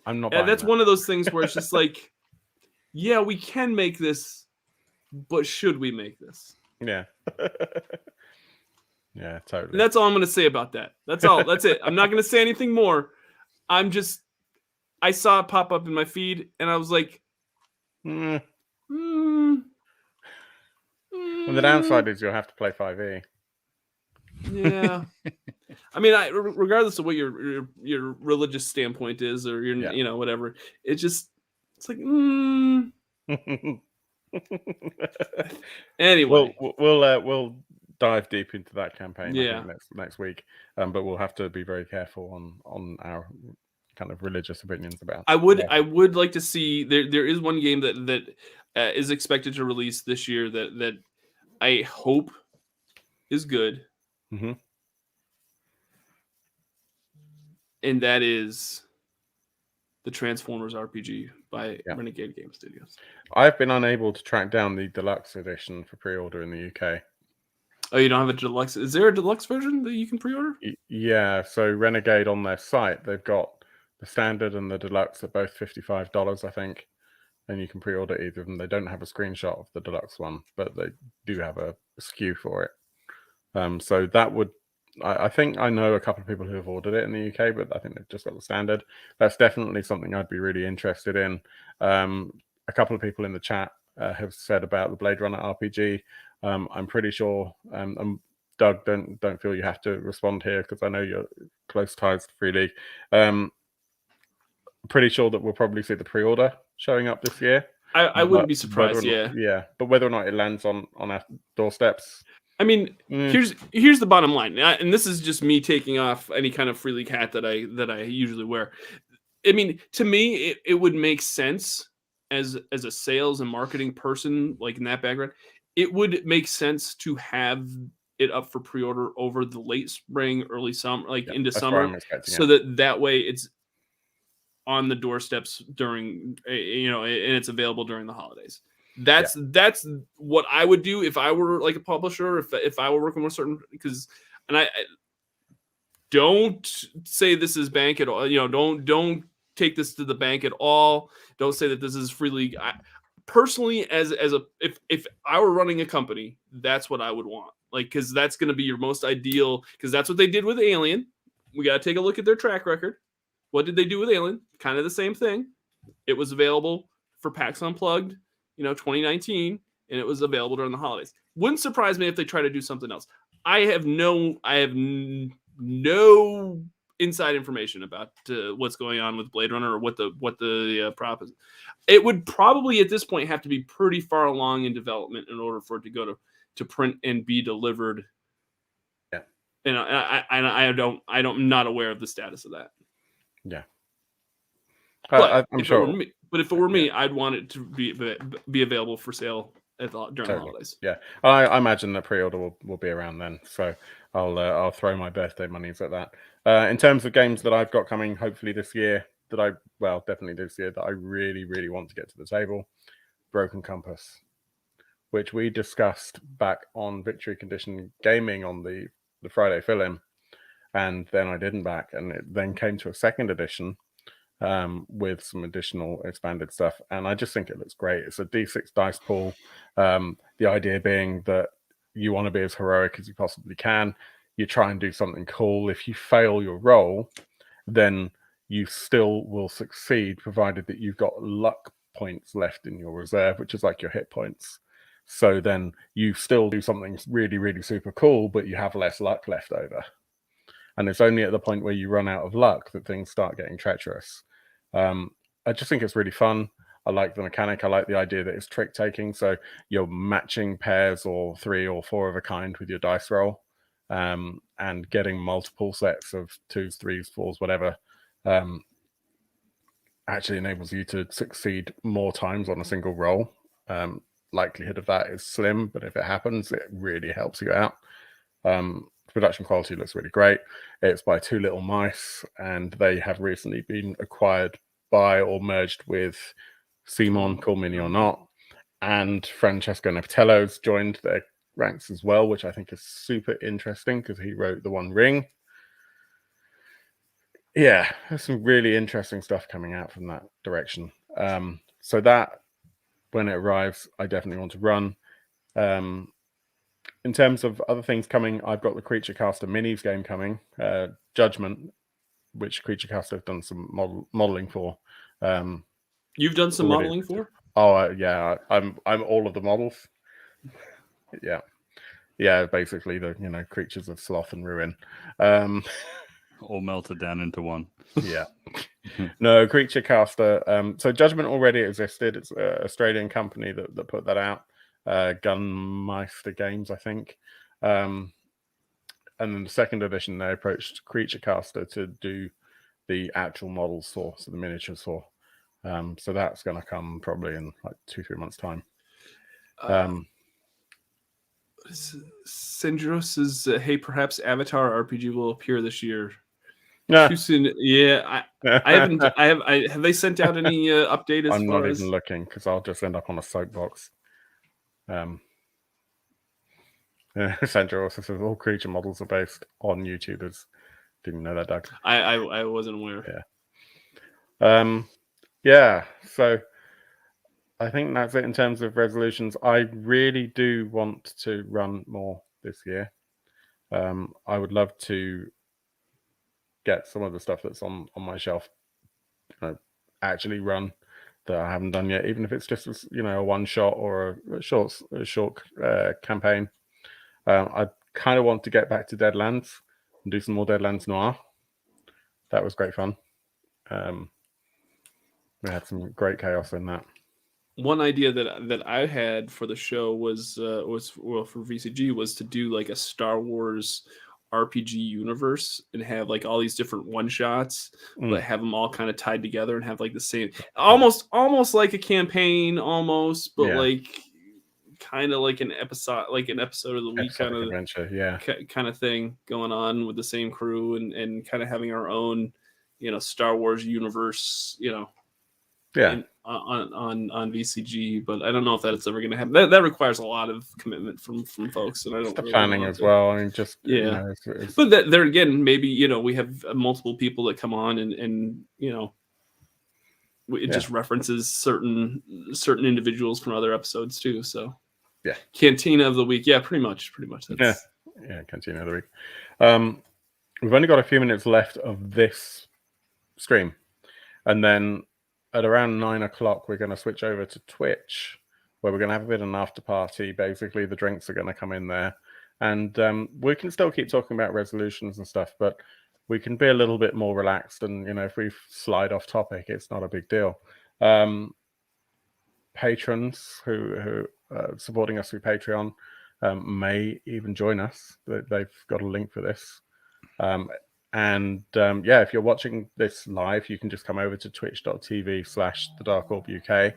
I'm not. That's one of those things where it's just like, yeah, we can make this, but should we make this? Yeah. Yeah, totally. And that's all I'm going to say about that. That's all. That's it. I'm not going to say anything more. I saw it pop up in my feed, and I was like, And the downside is you'll have to play 5e. Yeah. I mean, regardless of what your religious standpoint is, or your whatever, it's like Anyway, we'll dive deep into that campaign. Yeah. I think next week, but we'll have to be very careful on our kind of religious opinions about. I would like to see there is one game that is expected to release this year that I hope is good. Mm-hmm. And that is the Transformers RPG by Renegade Game Studios. I've been unable to track down the deluxe edition for pre-order in the UK. Oh, you don't have a deluxe? Is there a deluxe version that you can pre-order? Yeah, so Renegade on their site, they've got the standard and the deluxe are both $55, I think, and you can pre-order either of them. They don't have a screenshot of the deluxe one, but they do have a SKU for it. So that would, I think I know a couple of people who have ordered it in the UK, but I think they've just got the standard. That's definitely something I'd be really interested in. A couple of people in the chat have said about the Blade Runner RPG. I'm pretty sure, Doug, don't feel you have to respond here because I know you're close ties to Free League. Pretty sure that we'll probably see the pre-order showing up this year. I wouldn't be surprised. But whether or not it lands on our doorsteps. I mean, here's the bottom line, and this is just me taking off any kind of Free League hat that I usually wear. I mean, to me, it would make sense as a sales and marketing person, like in that background, it would make sense to have it up for pre-order over the late spring, early summer, like into summer, so that way it's on the doorsteps during, and it's available during the holidays. That's what I would do if I were like a publisher, if I were working with certain, and I don't say this is bank at all, don't take this to the bank at all. Don't say that this is Free League. Personally, if I were running a company, that's what I would want. Like, because that's going to be your most ideal, because that's what they did with Alien. We got to take a look at their track record. What did they do with Alien? Kind of the same thing. It was available for PAX Unplugged, 2019, and it was available during the holidays. Wouldn't surprise me if they try to do something else. I have no inside information about what's going on with Blade Runner or what the prop is. It would probably at this point have to be pretty far along in development in order for it to go to print and be delivered. Yeah, and I'm not aware of the status of that. Yeah, but I'm sure. If it were me, I'd want it to be available for sale during the holidays. Yeah, I imagine the pre-order will be around then, so I'll throw my birthday monies at that. In terms of games that I've got coming, hopefully this year, definitely this year, that I really, really want to get to the table, Broken Compass, which we discussed back on Victory Condition Gaming on the Friday fill-in, and then I didn't back, and it then came to a second edition with some additional expanded stuff, and I just think it looks great. It's a D6 dice pool. The idea being that you want to be as heroic as you possibly can. You try and do something cool. If you fail your roll, then you still will succeed, provided that you've got luck points left in your reserve, which is like your hit points. So then you still do something really, really super cool, but you have less luck left over. And it's only at the point where you run out of luck that things start getting treacherous. I just think it's really fun. I like the mechanic. I like the idea that it's trick taking. So you're matching pairs or 3 or 4 of a kind with your dice roll, and getting multiple sets of 2s, 3s, 4s, whatever, actually enables you to succeed more times on a single roll. Likelihood of that is slim, but if it happens, it really helps you out. Production quality looks really great. It's by Two Little Mice, and they have recently been acquired by or merged with Simon, Call Me or Not, and Francesco Nepatello's joined their ranks as well, which I think is super interesting because he wrote The One Ring. Yeah, there's some really interesting stuff coming out from that direction. So that, when it arrives, I definitely want to run. In terms of other things coming, I've got the Creature Caster Minis game coming, Judgment, which Creature Caster have done some modeling for. You've done some modeling for? Oh, yeah, I'm all of the models. Yeah, basically the creatures of sloth and ruin. All melted down into one. Yeah. No, Creature Caster. So Judgment already existed. It's an Australian company that put that out. Gunmeister Games, I think. And then the second edition, they approached Creature Caster to do the actual models for, so the miniatures for. So that's going to come probably in like 2-3 months' time. Syndros says, hey, perhaps Avatar RPG will appear this year. Yeah. Too soon. Yeah, I haven't. Have they sent out any update as I'm far not as? even looking because I'll just end up on a soapbox. Sandra also says all creature models are based on YouTubers. Didn't know that, Doug. I wasn't aware. Yeah. So I think that's it in terms of resolutions. I really do want to run more this year. I would love to get some of the stuff that's on my shelf, actually run that I haven't done yet, even if it's just a one shot or a short campaign. I kind of want to get back to Deadlands and do some more Deadlands Noir. That was great fun. We had some great chaos in that. One idea that I had for the show was for VCG was to do like a Star Wars RPG universe and have like all these different one shots, but have them all kind of tied together and have like the same, almost like a campaign, but Yeah. like kind of like an episode of the week kind of adventure, yeah, kind of thing going on with the same crew and kind of having our own, Star Wars universe, yeah. On VCG, but I don't know if that's ever going to happen. That requires a lot of commitment from folks, and I don't the really planning want as to. well. I mean, just Yeah. it's... But there again, maybe we have multiple people that come on, and it just references certain individuals from other episodes too. So yeah, Cantina of the week, yeah, pretty much. That's... Yeah, Cantina of the week. We've only got a few minutes left of this stream, and then at around 9 o'clock, we're going to switch over to Twitch, where we're going to have a bit of an after party. Basically, the drinks are going to come in there, and we can still keep talking about resolutions and stuff, but we can be a little bit more relaxed. And if we slide off topic, it's not a big deal. Patrons who are supporting us through Patreon may even join us. They've got a link for this. If you're watching this live, you can just come over to twitch.tv/thedarkorbuk.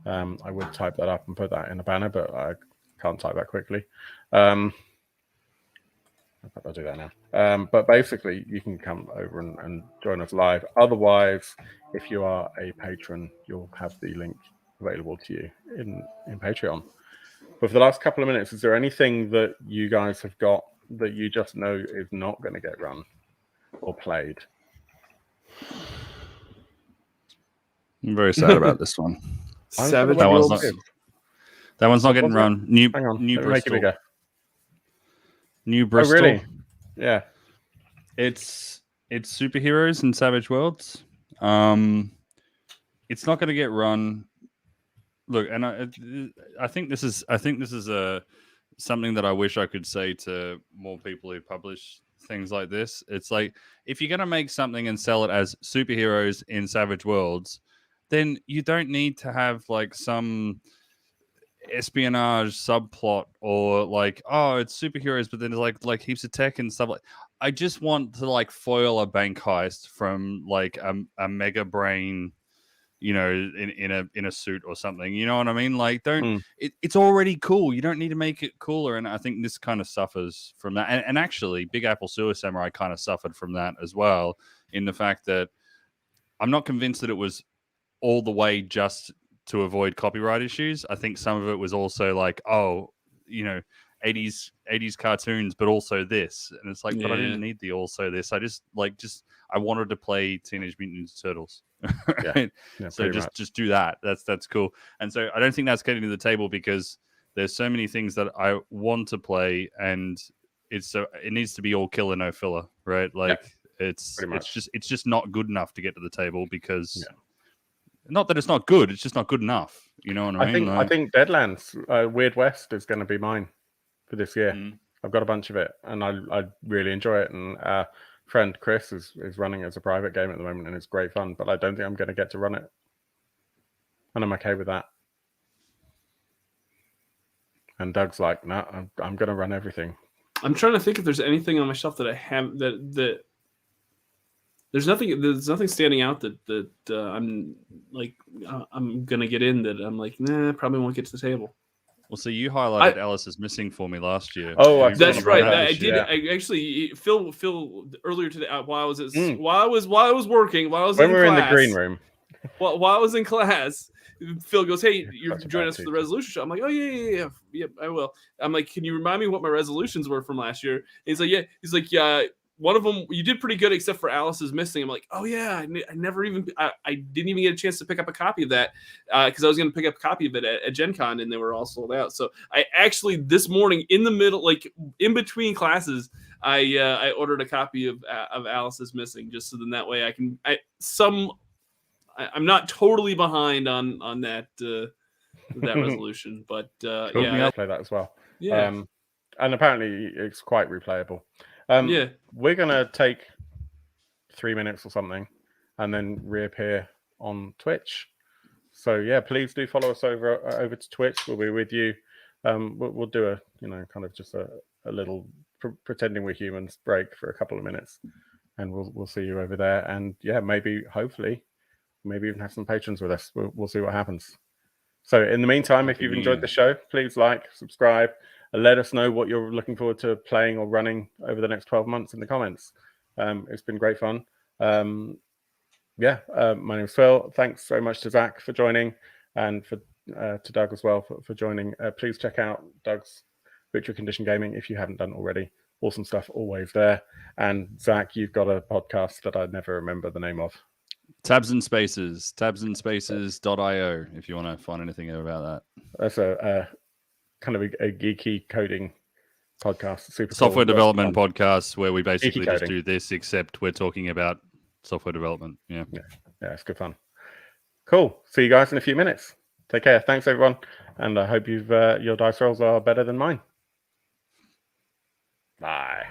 I would type that up and put that in a banner, but I can't type that quickly. I'll do that now. But basically, you can come over and join us live. Otherwise, if you are a patron, you'll have the link available to you in Patreon. But for the last couple of minutes, is there anything that you guys have got that you just know is not going to get run or played? I'm very sad about this one. Savage that Worlds. one's not getting run. Hang on, New Bristol. Make it bigger. New Bristol. Oh, really? Yeah. It's superheroes in Savage Worlds. It's not going to get run. Look, and I think this is something that I wish I could say to more people who publish things like this. It's like, if you're going to make something and sell it as superheroes in Savage Worlds, then you don't need to have like some espionage subplot or like, oh, it's superheroes, but then there's like heaps of tech and stuff. Like, I just want to like foil a bank heist from like a mega brain, in a suit or something. You know what I mean? Like, it's already cool. You don't need to make it cooler. And I think this kind of suffers from that. And actually, Big Apple Sewer Samurai kind of suffered from that as well, in the fact that I'm not convinced that it was all the way just to avoid copyright issues. I think some of it was also like, 80s cartoons, but also this. And it's like, but I didn't need the also this. I just I wanted to play Teenage Mutant Ninja Turtles. Right? Yeah, so just do that. That's cool. And so I don't think that's getting to the table, because there's so many things that I want to play, and it needs to be all killer, no filler, right? Like, it's just not good enough to get to the table, because not that it's not good, it's just not good enough. You know what I mean? I think Deadlands Weird West is going to be mine for this year. I've got a bunch of it, and I really enjoy it. And friend Chris is running as a private game at the moment, and it's great fun, but I don't think I'm going to get to run it, and I'm okay with that. And Doug's like, no, I'm going to run everything. I'm trying to think if there's anything on my shelf that I have that there's nothing standing out that I'm like, I'm going to get in that I'm like, nah, probably won't get to the table. Well, so you highlighted Alice is Missing for me last year. Oh, That's right. I this did. year. I actually Phil earlier today while I was Mm. while I was working, while I was When in we were in class, the green room. while I was in class, Phil goes, "Hey, you're Such a joining bad us for the teacher. resolution show." I'm like, "Oh yeah, I will." I'm like, "Can you remind me what my resolutions were from last year?" And he's like, "Yeah." He's like, "Yeah, one of them you did pretty good, except for Alice is Missing." I'm like, "Oh yeah, I never even I didn't even get a chance to pick up a copy of that because I was going to pick up a copy of it at Gen Con and they were all sold out." So I actually this morning in the middle, like in between classes, I ordered a copy of Alice is Missing just so then that way I'm not totally behind on that that resolution, but me I'll up. play that as well. yeah, And apparently it's quite replayable. yeah. We're gonna take 3 minutes or something, and then reappear on Twitch. So yeah, please do follow us over to Twitch. We'll be with you. We'll do a kind of just a little pretending we're humans break for a couple of minutes, and we'll see you over there. And yeah, hopefully even have some patrons with us. We'll see what happens. So in the meantime, if you've enjoyed the show, please like, subscribe, and let us know what you're looking forward to playing or running over the next 12 months in the comments. It's been great fun. My name's Phil. Thanks so much to Zach for joining, and to Doug as well for joining. Please check out Doug's Virtual Condition Gaming if you haven't done already. Awesome stuff always there. And Zach, you've got a podcast that I never remember the name of. Tabs and Spaces.io if you want to find anything about that. That's a kind of a geeky coding podcast. Super Software cool. development podcast where we basically Geeky just coding. do this, except we're talking about software development. Yeah, it's good fun. Cool. See you guys in a few minutes. Take care. Thanks everyone, and I hope your dice rolls are better than mine. Bye.